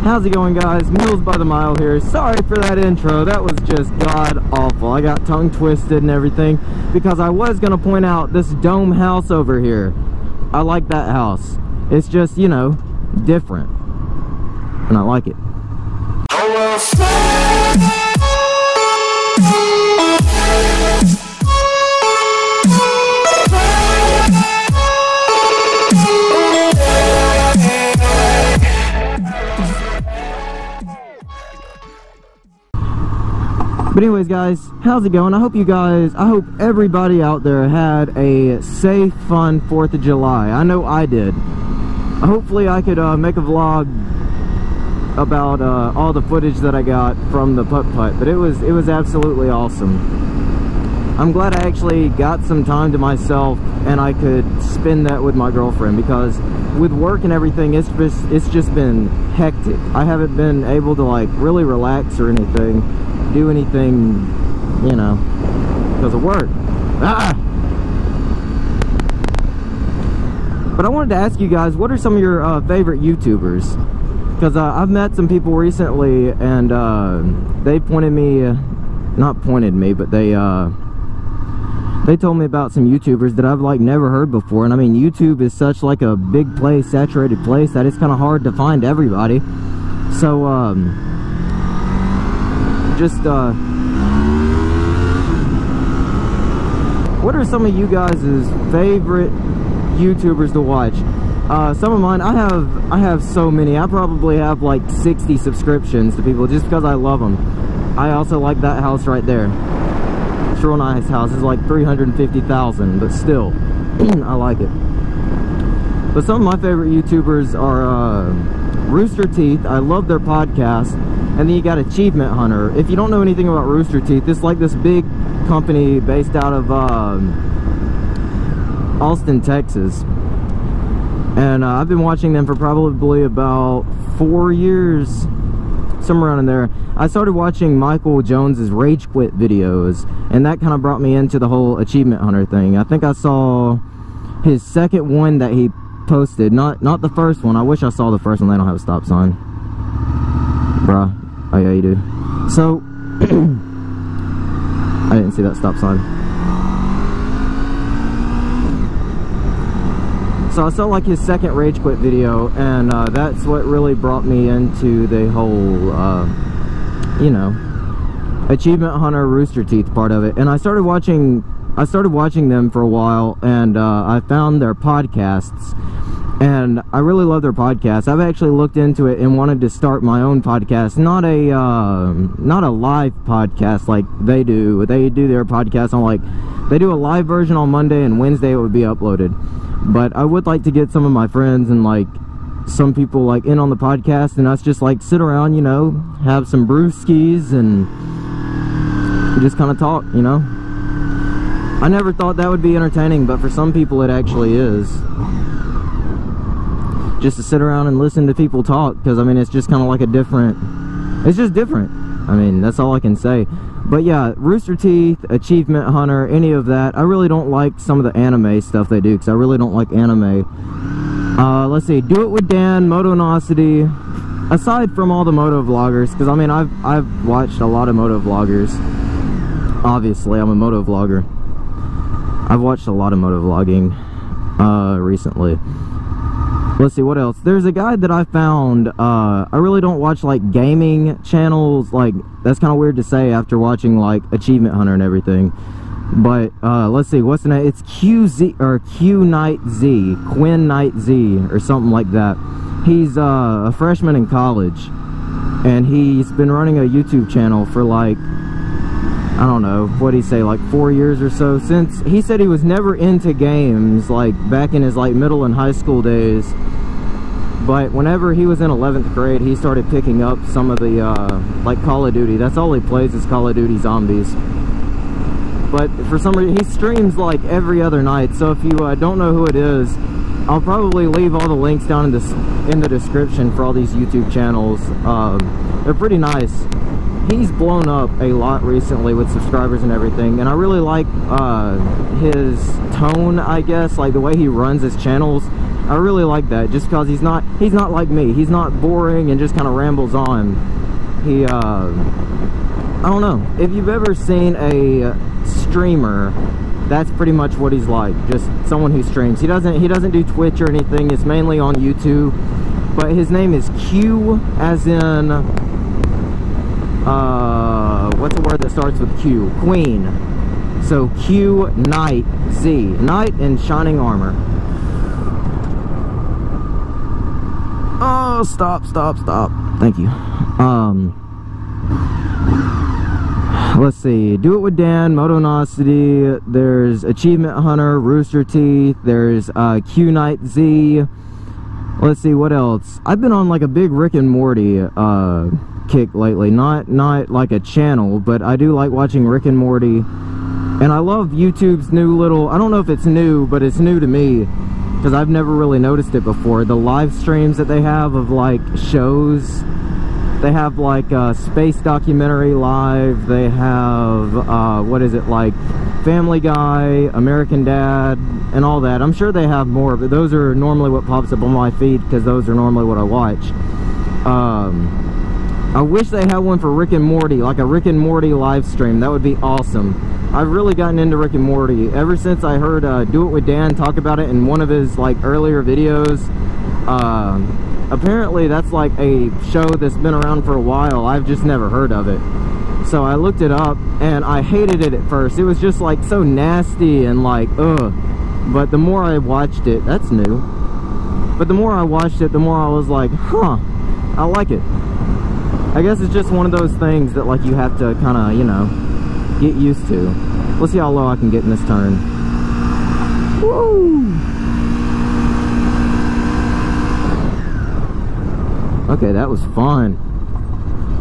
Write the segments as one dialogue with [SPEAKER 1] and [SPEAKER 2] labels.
[SPEAKER 1] How's it going, guys? Meals by the Mile here. Sorry for that intro. That was just god awful. I got tongue twisted and everything because I was going to point out this dome house over here. I like that house. It's just, you know, different. And I like it. But anyways, guys, how's it going? I hope everybody out there had a safe, fun 4th of July. I know I did. Hopefully I could make a vlog about all the footage that I got from the putt-putt, but it was absolutely awesome. I'm glad I actually got some time to myself and I could spend that with my girlfriend, because with work and everything, it's just been hectic. I haven't been able to like really relax or anything, do anything, you know, because of work. But I wanted to ask you guys, what are some of your favorite YouTubers? Because I've met some people recently, and they pointed me, not pointed me, but they told me about some YouTubers that I've like never heard before. And I mean, YouTube is such like a big place, saturated place, that it's kind of hard to find everybody. So what are some of you guys' favorite YouTubers to watch? Some of mine, I have so many. I probably have like 60 subscriptions to people just because I love them. I also like that house right there. It's a real nice house. It's like 350,000, but still, I like it. But some of my favorite YouTubers are Rooster Teeth. I love their podcast. And then you got Achievement Hunter. If you don't know anything about Rooster Teeth, it's like this big company based out of Austin, Texas. And I've been watching them for probably about 4 years, somewhere around in there. I started watching Michael Jones's Rage Quit videos, and that kind of brought me into the whole Achievement Hunter thing. I think I saw his second one that he posted, not the first one. I wish I saw the first one. They don't have a stop sign. Bruh. Oh yeah, you do. So, I didn't see that stop sign. So I saw like his second Rage Quit video, and that's what really brought me into the whole, you know, Achievement Hunter Rooster Teeth part of it. And I started watching them for a while, and I found their podcasts, and I really love their podcasts. I've actually looked into it and wanted to start my own podcast, not a live podcast like they do. They do their podcast on like, they do a live version on Monday, and Wednesday it would be uploaded. But I would like to get some of my friends and like some people like in on the podcast, and us just like sit around, you know, have some brewskis and just kind of talk, you know. I never thought that would be entertaining, but for some people it actually is. Just to sit around and listen to people talk, because I mean, it's just kind of like a different, it's just different. I mean, that's all I can say. But yeah, Rooster Teeth, Achievement Hunter, any of that. I really don't like some of the anime stuff they do, because I really don't like anime. Let's see, Do It With Dan, Motonosity. Aside from all the moto vloggers, because I mean, I've watched a lot of moto vloggers. Obviously, I'm a moto vlogger. I've watched a lot of moto vlogging recently. Let's see, what else? There's a guy that I found. I really don't watch like gaming channels. Like, that's kind of weird to say after watching like Achievement Hunter and everything. But let's see, what's the name? It's QZ or Q Knight Z, Quinn Knight Z, or something like that. He's a freshman in college, and he's been running a YouTube channel for like, I don't know, what'd he say, like 4 years or so, since he said he was never into games, like back in his like middle and high school days. But whenever he was in 11th grade, he started picking up some of the, like Call of Duty. That's all he plays is Call of Duty Zombies. But for some reason, he streams like every other night, so if you don't know who it is, I'll probably leave all the links down in the description for all these YouTube channels. They're pretty nice. He's blown up a lot recently with subscribers and everything, and I really like his tone, I guess, like the way he runs his channels. I really like that, just because he's not like me. He's not boring and just kind of rambles on. He I don't know, if you've ever seen a streamer, that's pretty much what he's like, just someone who streams. He doesn't do Twitch or anything. It's mainly on YouTube. But his name is Q, as in what's the word that starts with Q? Queen. So Q Knight Z, Knight in shining armor. Oh, stop. Thank you. Let's see. Do It With Dan, Motonosity. There's Achievement Hunter, Rooster Teeth. There's Q Knight Z. Let's see, what else? I've been on like a big Rick and Morty kick lately. Not like a channel, but I do like watching Rick and Morty. And I love YouTube's new little, I don't know if it's new, but it's new to me, because I've never really noticed it before. The live streams that they have of like shows. They have like Space Documentary Live. They have, what is it, like Family Guy, American Dad, and all that. I'm sure they have more, but those are normally what pops up on my feed, because those are normally what I watch. I wish they had one for Rick and Morty, like a Rick and Morty live stream. That would be awesome. I've really gotten into Rick and Morty ever since I heard Do It With Dan talk about it in one of his like earlier videos. Apparently that's like a show that's been around for a while. I've just never heard of it. So I looked it up and I hated it at first. It was just like so nasty and like ugh. But the more I watched it, that's new. But the more I watched it, the more I was like, huh, I like it. I guess it's just one of those things that like you have to kind of, you know, get used to. Let's see how low I can get in this turn. Woo! Okay, that was fun.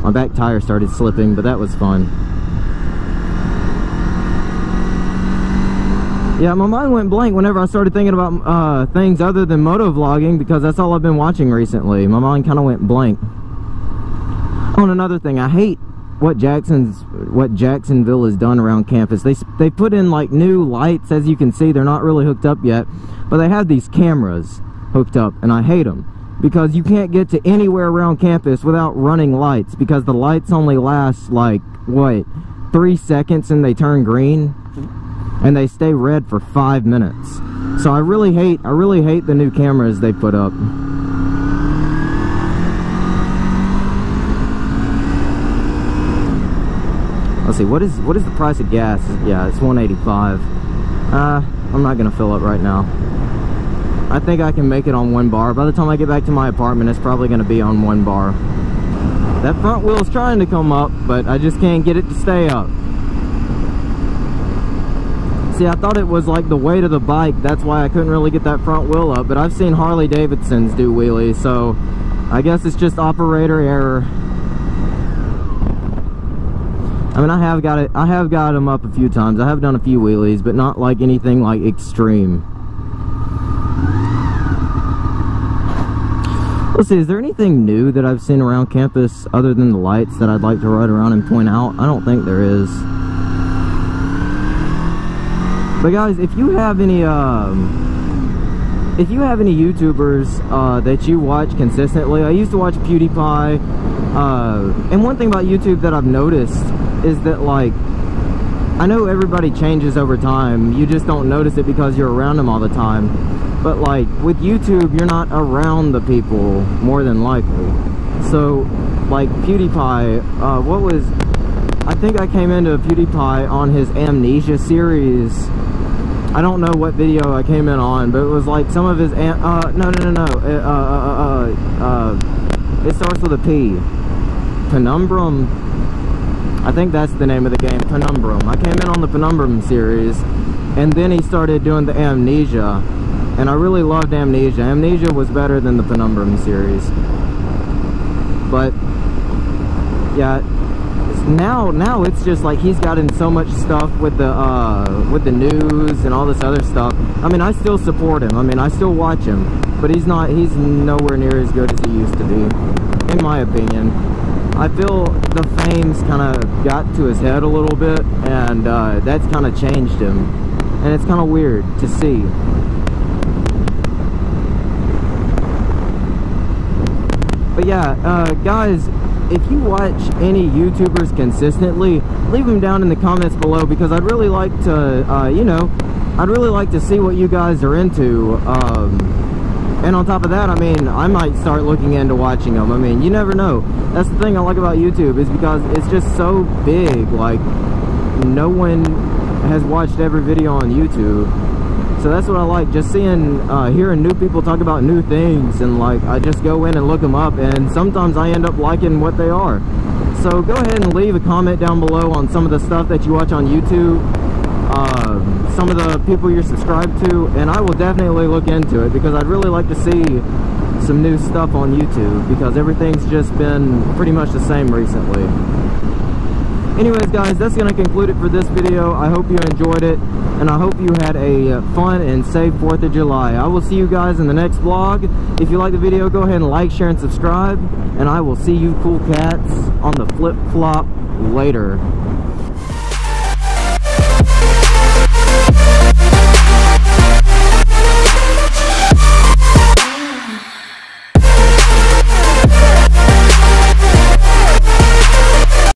[SPEAKER 1] My back tire started slipping, but that was fun. Yeah, my mind went blank whenever I started thinking about things other than motovlogging, because that's all I've been watching recently. My mind kind of went blank. Oh, and another thing, I hate what Jacksonville has done around campus. They put in like new lights. As you can see, they're not really hooked up yet, but they have these cameras hooked up, and I hate them. Because you can't get to anywhere around campus without running lights, because the lights only last like, what, 3 seconds and they turn green, and they stay red for 5 minutes. So I really hate the new cameras they put up. Let's see, what is the price of gas? Yeah, it's $1.85. I'm not gonna fill up right now. I think I can make it on 1 bar. By the time I get back to my apartment, it's probably going to be on 1 bar. That front wheel's trying to come up, but I just can't get it to stay up. See, I thought it was like the weight of the bike. That's why I couldn't really get that front wheel up. But I've seen Harley Davidsons do wheelies, so I guess it's just operator error. I mean, I have got them up a few times. I have done a few wheelies, but not like anything like extreme. Let's see, is there anything new that I've seen around campus other than the lights that I'd like to ride around and point out? I don't think there is. But guys, if you have any YouTubers that you watch consistently, I used to watch PewDiePie, and one thing about YouTube that I've noticed is that, like, I know everybody changes over time. You just don't notice it because you're around them all the time. But like with YouTube, you're not around the people more than likely. So like PewDiePie, I think I came into PewDiePie on his Amnesia series. I don't know what video I came in on, but it was like some of his it starts with a P. Penumbrum. I think that's the name of the game, Penumbrum. I came in on the Penumbrum series, and then he started doing the Amnesia. And I really loved Amnesia. Amnesia was better than the Penumbrum series. But yeah, now it's just like he's gotten so much stuff with the news and all this other stuff. I mean, I still support him. I mean, I still watch him, but he's nowhere near as good as he used to be, in my opinion. I feel the fame's kind of got to his head a little bit, and that's kind of changed him, and it's kind of weird to see. But yeah, guys, if you watch any YouTubers consistently, leave them down in the comments below, because I'd really like to, you know, I'd really like to see what you guys are into. And on top of that, I mean, I might start looking into watching them. I mean, you never know. That's the thing I like about YouTube, is because it's just so big. Like, no one has watched every video on YouTube. So that's what I like, just seeing, hearing new people talk about new things, and like, I just go in and look them up, and sometimes I end up liking what they are. So go ahead and leave a comment down below on some of the stuff that you watch on YouTube, some of the people you're subscribed to, and I will definitely look into it, because I'd really like to see some new stuff on YouTube, because everything's just been pretty much the same recently. Anyways, guys, that's going to conclude it for this video. I hope you enjoyed it, and I hope you had a fun and safe 4th of July. I will see you guys in the next vlog. If you like the video, go ahead and like, share, and subscribe, and I will see you cool cats on the flip-flop later.